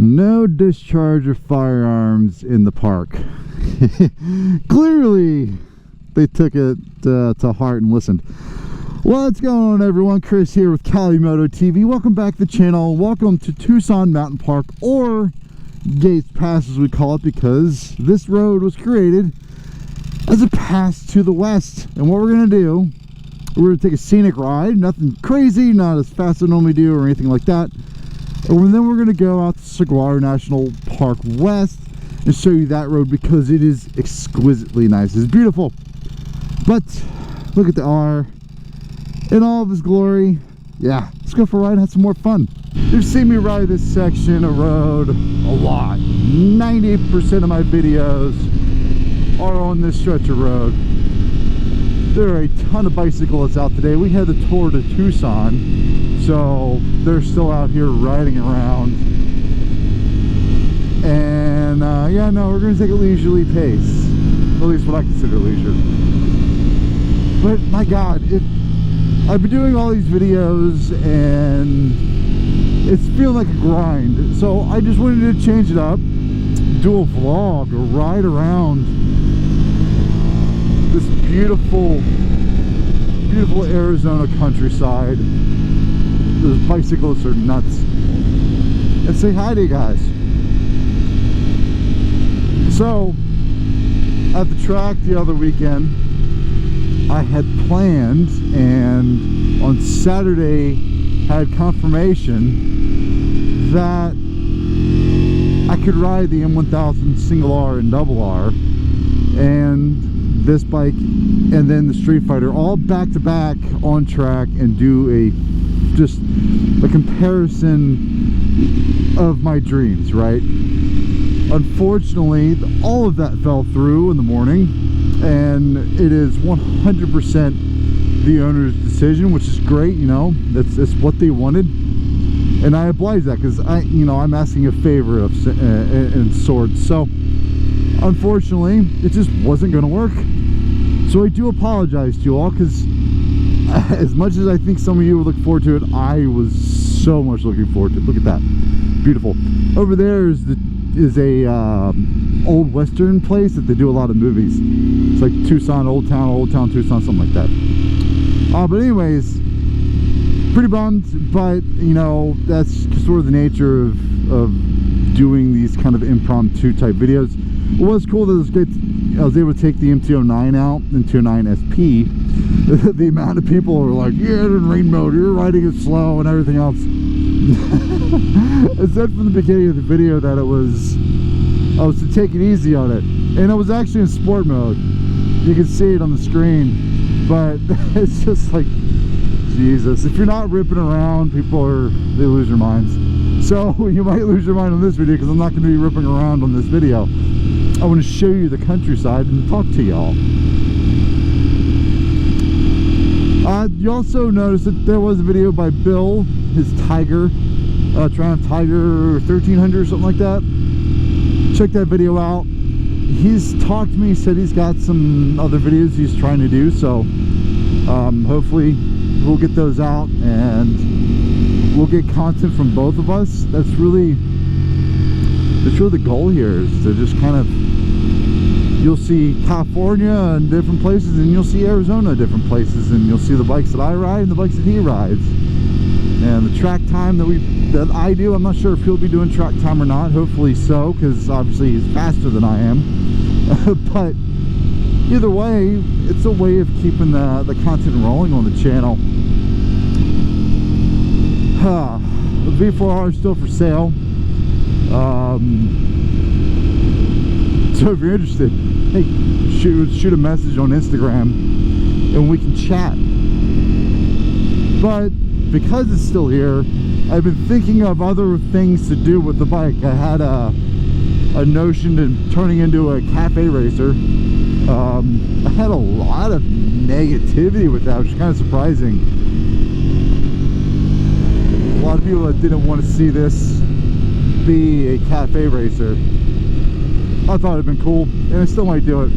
No discharge of firearms in the park. Clearly they took it to heart and listened. What's going on, everyone? Chris here with Cali Moto TV. Welcome back to the channel. Welcome to Tucson Mountain Park, or Gates Pass as we call it, because this road was created as a pass to the west. And what we're going to do, we're going to take a scenic ride. Nothing crazy, not as fast as I normally do or anything like that. And then we're going to go out to Saguaro National Park West and show you that road, because it is exquisitely nice. It's beautiful. But look at the R in all of his glory. Yeah, let's go for a ride and have some more fun. You've seen me ride this section of road a lot. 98% of my videos are on this stretch of road. There are a ton of bicyclists out today. We had the tour to Tucson, so they're still out here riding around. And yeah, no, we're going to take a leisurely pace. At least what I consider leisure. But my God, I've been doing all these videos and it's feeling like a grind. So I just wanted to change it up, do a vlog, or ride around this beautiful Arizona countryside. Those bicyclists are nuts. And say hi to you guys. So at the track the other weekend, I had planned, and on Saturday had confirmation that I could ride the M1000 single R and double R, and this bike and then the Street Fighter, all back to back on track, and do just a comparison of my dreams, right? Unfortunately, all of that fell through in the morning, and it is 100% the owner's decision, which is great. You know, that's what they wanted, and I oblige that, because I'm asking a favor of in sorts. So unfortunately, it just wasn't going to work. So I do apologize to you all, because as much as I think some of you would look forward to it, I was so much looking forward to it. Look at that, beautiful. Over there is a old western place that they do a lot of movies. It's like Tucson, Old Town Tucson, something like that. But anyways, pretty bummed, but you know, that's sort of the nature of doing these kind of impromptu type videos. What was cool, that it was great, I was able to take the MT-09 out, MT-09 SP. The amount of people were like, yeah, in rain mode, you're riding it slow and everything else. I said from the beginning of the video that I was to take it easy on it, and I was actually in sport mode. You can see it on the screen, but it's just like, Jesus, if you're not ripping around, they lose their minds. So you might lose your mind on this video, because I'm not going to be ripping around on this video. I want to show you the countryside and talk to y'all. You also noticed that there was a video by Bill, his Tiger, Triumph Tiger 1300 or something like that. Check that video out. He's talked to me, said he's got some other videos he's trying to do, so hopefully we'll get those out and we'll get content from both of us. That's really the goal here, is to just kind of, you'll see California and different places, and you'll see Arizona in different places, and you'll see the bikes that I ride and the bikes that he rides, and the track time that I do. I'm not sure if he'll be doing track time or not. Hopefully so, because obviously he's faster than I am. But either way, it's a way of keeping the content rolling on the channel. The V4R is still for sale. So if you're interested, hey, shoot a message on Instagram and we can chat. But because it's still here, I've been thinking of other things to do with the bike. I had a notion to turning into a cafe racer. I had a lot of negativity with that, which is kind of surprising. A lot of people that didn't want to see this be a cafe racer. I thought it'd been cool, and I still might do it.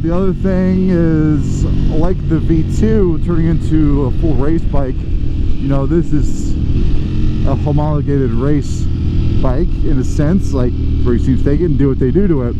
The other thing is, like the V2 turning into a full race bike, you know, this is a homologated race bike in a sense, like race teams take it and do what they do to it.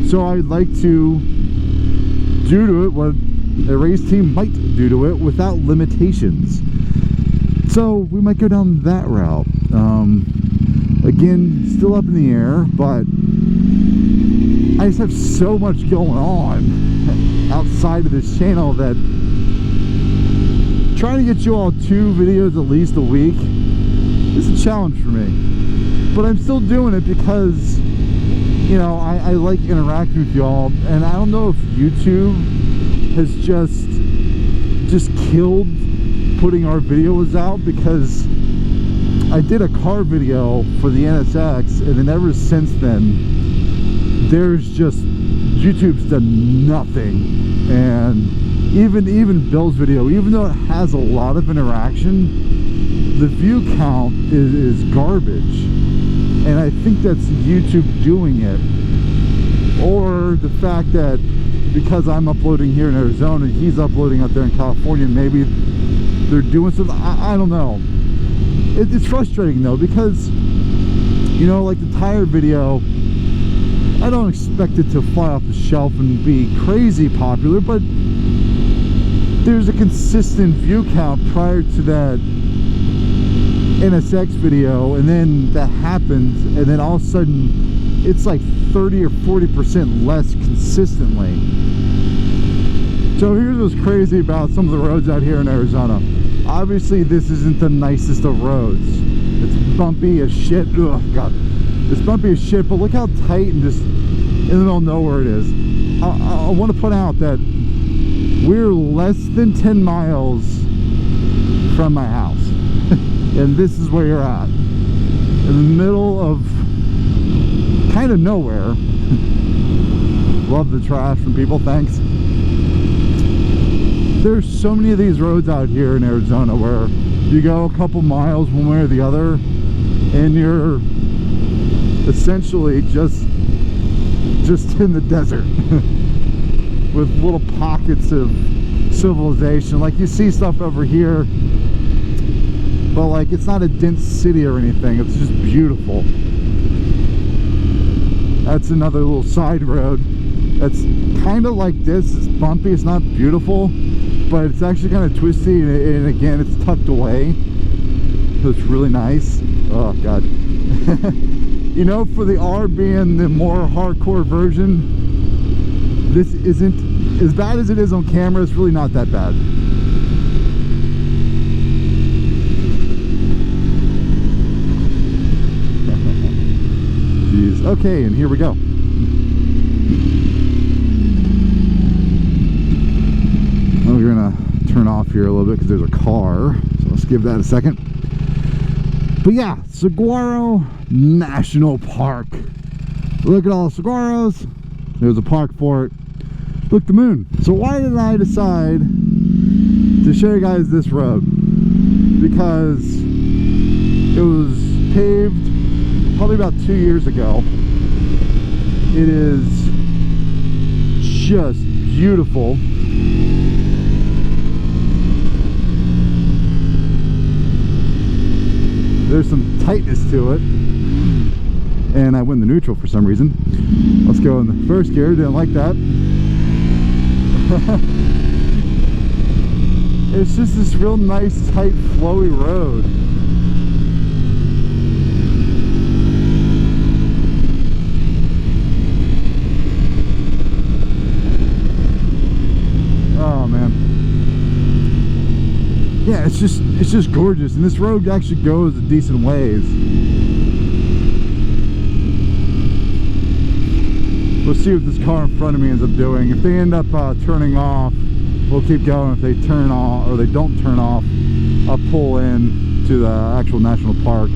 So I'd like to do to it what a race team might do to it without limitations. So we might go down that route. Again, still up in the air, but I just have so much going on outside of this channel that trying to get you all 2 videos at least a week is a challenge for me. But I'm still doing it because, you know, I like interacting with y'all, and I don't know if YouTube has just killed putting our videos out, because I did a car video for the NSX, and then ever since then there's just, YouTube's done nothing. And even Bill's video, even though it has a lot of interaction, the view count is garbage. And I think that's YouTube doing it, or the fact that because I'm uploading here in Arizona and he's uploading out there in California, maybe they're doing something. I don't know. It's frustrating though, because, you know, like the tire video, I don't expect it to fly off the shelf and be crazy popular, but there's a consistent view count prior to that NSX video, and then that happens, and then all of a sudden it's like 30 or 40% less consistently. So here's what's crazy about some of the roads out here in Arizona. Obviously this isn't the nicest of roads. It's bumpy as shit. Oh god, it's bumpy as shit, but look how tight and just in the middle of nowhere it is. I want to point out that we're less than 10 miles from my house. And this is where you're at, in the middle of kind of nowhere. Love the trash from people, thanks. There's so many of these roads out here in Arizona where you go a couple miles one way or the other and you're essentially just in the desert with little pockets of civilization. Like you see stuff over here, but like it's not a dense city or anything, it's just beautiful. That's another little side road that's kind of like this. It's bumpy, it's not beautiful, but it's actually kind of twisty, and again it's tucked away, so it's really nice. Oh god. You know, for the R being the more hardcore version, this isn't as bad as it is on camera. It's really not that bad. Jeez. Okay, and here we go. Well, we're gonna turn off here a little bit because there's a car, so let's give that a second. But yeah, Saguaro National Park. Look at all the saguaros. There's a park for it. Look, the moon. So why did I decide to show you guys this road? Because it was paved probably about 2 years ago. It is just beautiful. There's some tightness to it, and I went in the neutral for some reason. Let's go in the first gear. Didn't like that. It's just this real nice, tight, flowy road. Oh man. Yeah, it's just gorgeous, and this road actually goes a decent ways. We'll see what this car in front of me ends up doing. If they end up turning off, we'll keep going. If they turn off or they don't turn off, I'll pull in to the actual national park.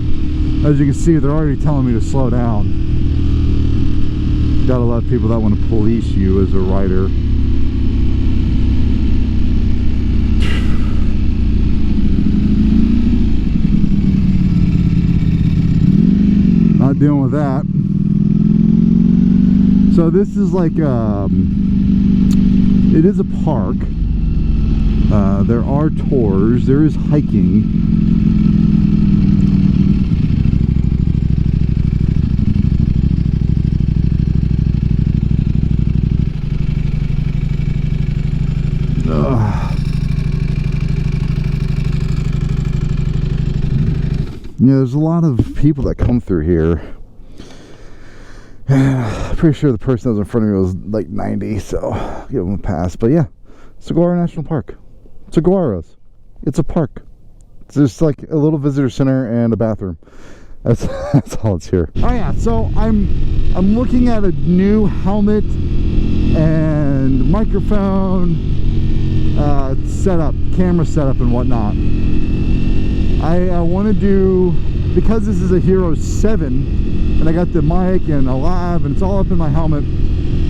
As you can see, they're already telling me to slow down. Got a lot of people that want to police you as a rider. Not dealing with that. So this is like it is a park. There are tours, there is hiking, know, there's a lot of people that come through here. I'm pretty sure the person that was in front of me was like 90, so I'll give them a pass. But yeah, Saguaro National Park. Saguaros. It's a park. It's just like a little visitor center and a bathroom. That's all it's here. Oh yeah, so I'm looking at a new helmet and microphone setup, camera setup and whatnot. I want to do, because this is a Hero 7 and I got the mic and a lav and it's all up in my helmet,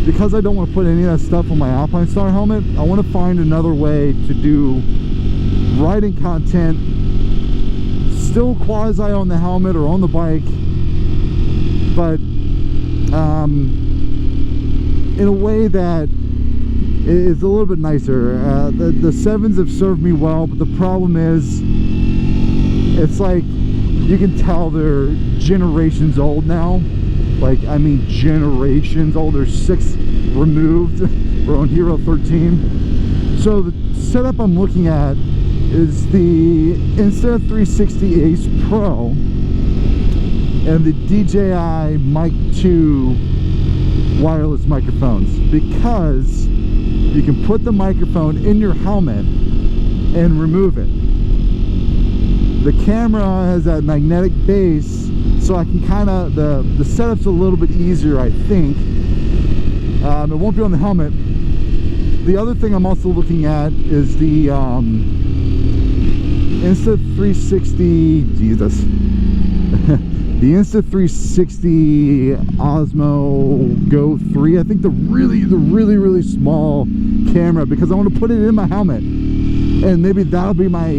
because I don't want to put any of that stuff on my Alpine Star helmet, I want to find another way to do riding content still quasi on the helmet or on the bike, but in a way that is a little bit nicer. The 7s have served me well, but the problem is it's like you can tell they're generations old now. Like, I mean generations old. They're 6 removed. We're on Hero 13. So the setup I'm looking at is the Insta360 Ace Pro and the DJI Mic 2 wireless microphones, because you can put the microphone in your helmet and remove it. The camera has that magnetic base, so I can kind of, the setup's a little bit easier, I think. It won't be on the helmet. The other thing I'm also looking at is the Insta360, Jesus, the Insta360 Osmo Go 3. I think the really small camera, because I want to put it in my helmet, and maybe that'll be my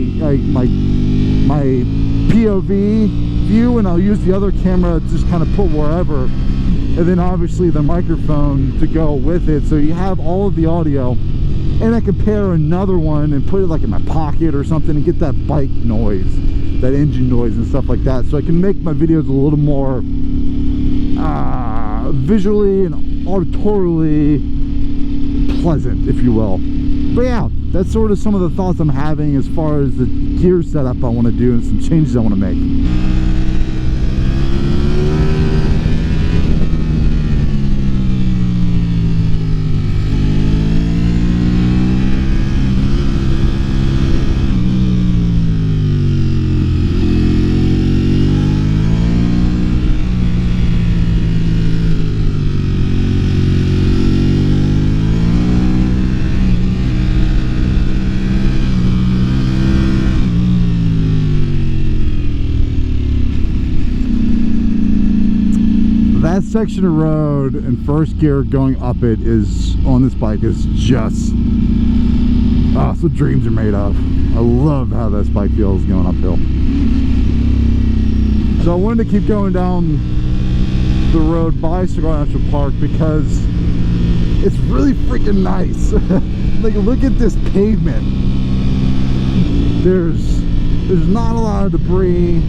POV view, and I'll use the other camera to just kind of put wherever, and then obviously the microphone to go with it, so you have all of the audio. And I can pair another one and put it like in my pocket or something and get that bike noise, that engine noise and stuff like that, so I can make my videos a little more visually and auditorily pleasant, if you will. But yeah, that's sort of some of the thoughts I'm having as far as the gear setup I want to do and some changes I want to make. That section of road in first gear going up it is, on this bike, is just, that's what dreams are made of. I love how this bike feels going uphill. So I wanted to keep going down the road by Saguaro National Park because it's really freaking nice. Like, look at this pavement. There's not a lot of debris.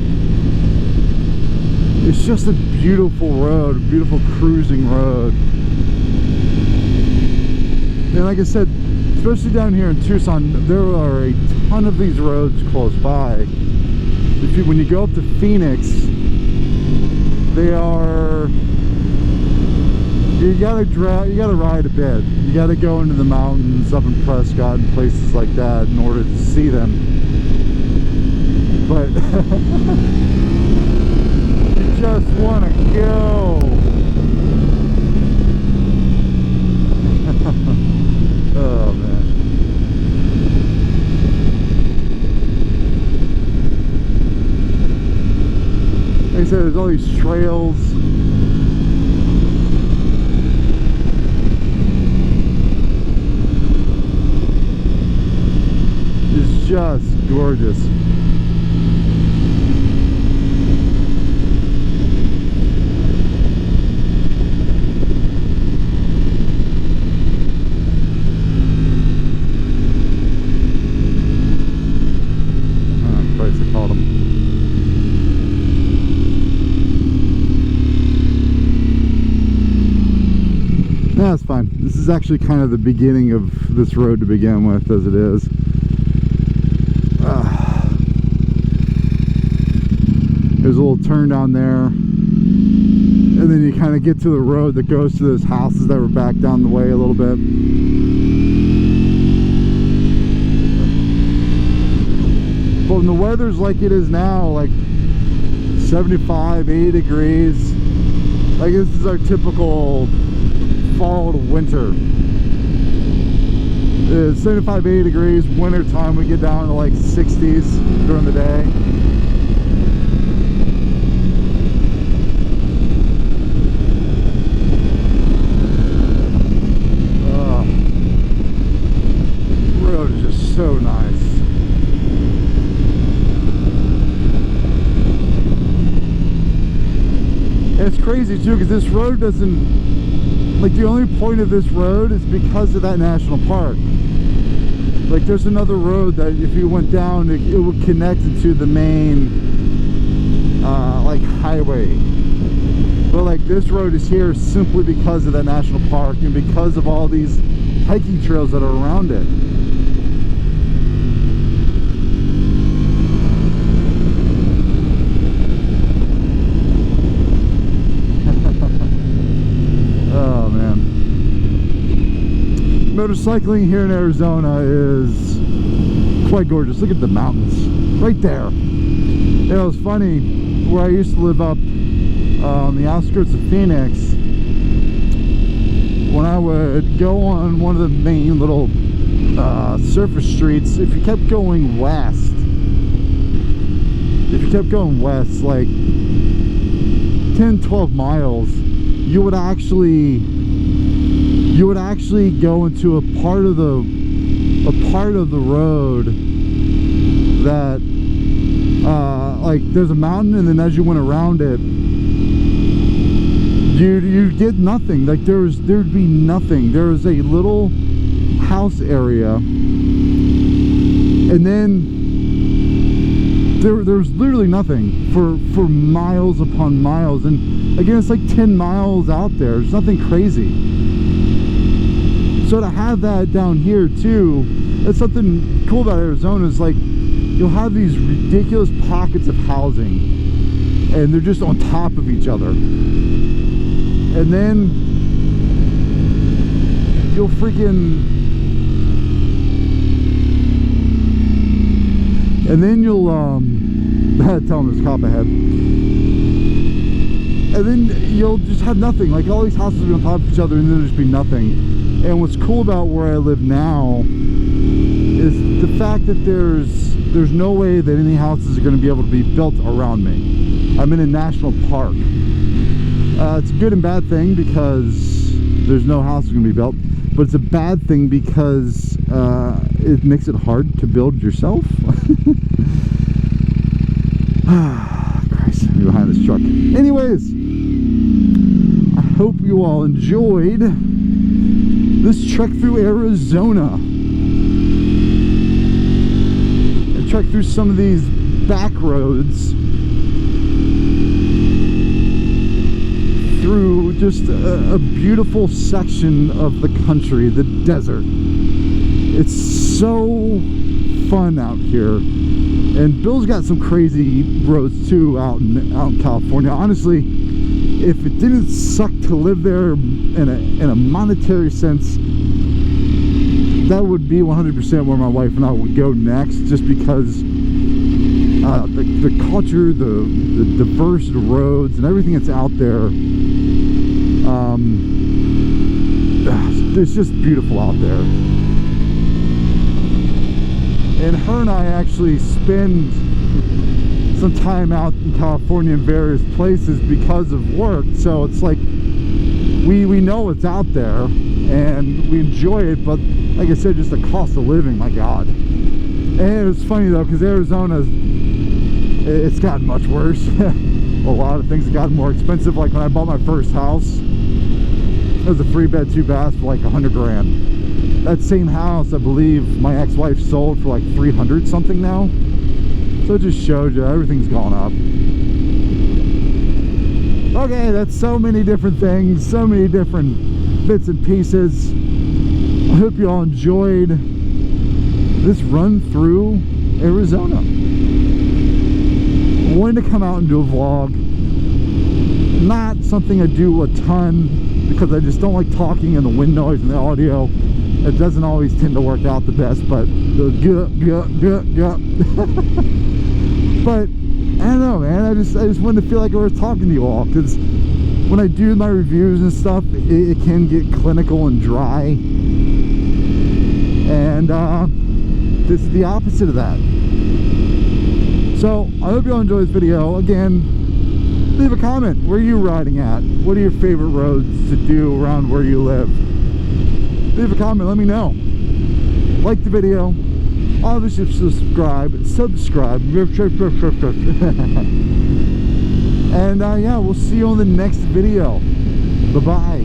It's just a beautiful road, a beautiful cruising road. And like I said, especially down here in Tucson, there are a ton of these roads close by. When you go up to Phoenix, they are, you gotta ride a bit. You gotta go into the mountains up in Prescott and places like that in order to see them. But just want to go. Oh man. Like I said, there's all these trails. It's just gorgeous. That's fine. This is actually kind of the beginning of this road to begin with, as it is. There's a little turn down there, and then you kind of get to the road that goes to those houses that were back down the way a little bit. But when the weather's like it is now, like 75, 80 degrees, like this is our typical fall to winter. It's 75, 80 degrees, winter time, we get down to like 60s during the day. Road is just so nice. And it's crazy too, because this road doesn't, like, the only point of this road is because of that national park. Like, there's another road that if you went down, it would connect into the main like highway, but like this road is here simply because of that national park and because of all these hiking trails that are around it. Oh man, motorcycling here in Arizona is quite gorgeous. Look at the mountains right there. It was funny, where I used to live up on the outskirts of Phoenix, when I would go on one of the main little surface streets, if you kept going west, like 10-12 miles, you would actually go into a part of the road that like there's a mountain, and then as you went around it, you'd get nothing. Like there'd be nothing. There was a little house area, and then there's literally nothing for miles upon miles. And again, it's like 10 miles out there. There's nothing crazy. So to have that down here too, that's something cool about Arizona, is like you'll have these ridiculous pockets of housing, and they're just on top of each other. And then you'll tell them there's a cop ahead. And then you'll just have nothing. Like all these houses are on top of each other, and then there'll just be nothing. And what's cool about where I live now is the fact that there's no way that any houses are going to be able to be built around me. I'm in a national park. It's a good and bad thing because there's no houses going to be built, but it's a bad thing because it makes it hard to build yourself. Christ, I'm behind this truck. Anyways, I hope you all enjoyed this trek through Arizona. I trekked through some of these back roads through just a beautiful section of the country, the desert. It's so fun out here, and Bill's got some crazy roads too out in California. Honestly, if it didn't suck to live there in a monetary sense, that would be 100% where my wife and I would go next, just because the culture, the diverse roads, and everything that's out there. It's just beautiful out there. And her and I actually spend some time out in California in various places because of work, so it's like we know it's out there and we enjoy it, but like I said, just the cost of living, my God. And it's funny though, because it's gotten much worse. A lot of things have gotten more expensive. Like when I bought my first house, it was a 3-bed 2-bath for like 100 grand. That same house, I believe, my ex-wife sold for like 300 something now. So it just shows you everything's gone up. Okay, that's so many different things, so many different bits and pieces. I hope you all enjoyed this run through Arizona. wanted to come out and do a vlog. Not something I do a ton because I just don't like talking and the wind noise and the audio. It doesn't always tend to work out the best, but the but I don't know, man. I just wanted to feel like I was talking to you all, because when I do my reviews and stuff, it can get clinical and dry, and this is the opposite of that. So I hope you all enjoy this video. Again, leave a comment. Where are you riding at? What are your favorite roads to do around where you live? Leave a comment, let me know. Like the video, obviously subscribe. And yeah, we'll see you on the next video. Bye-bye.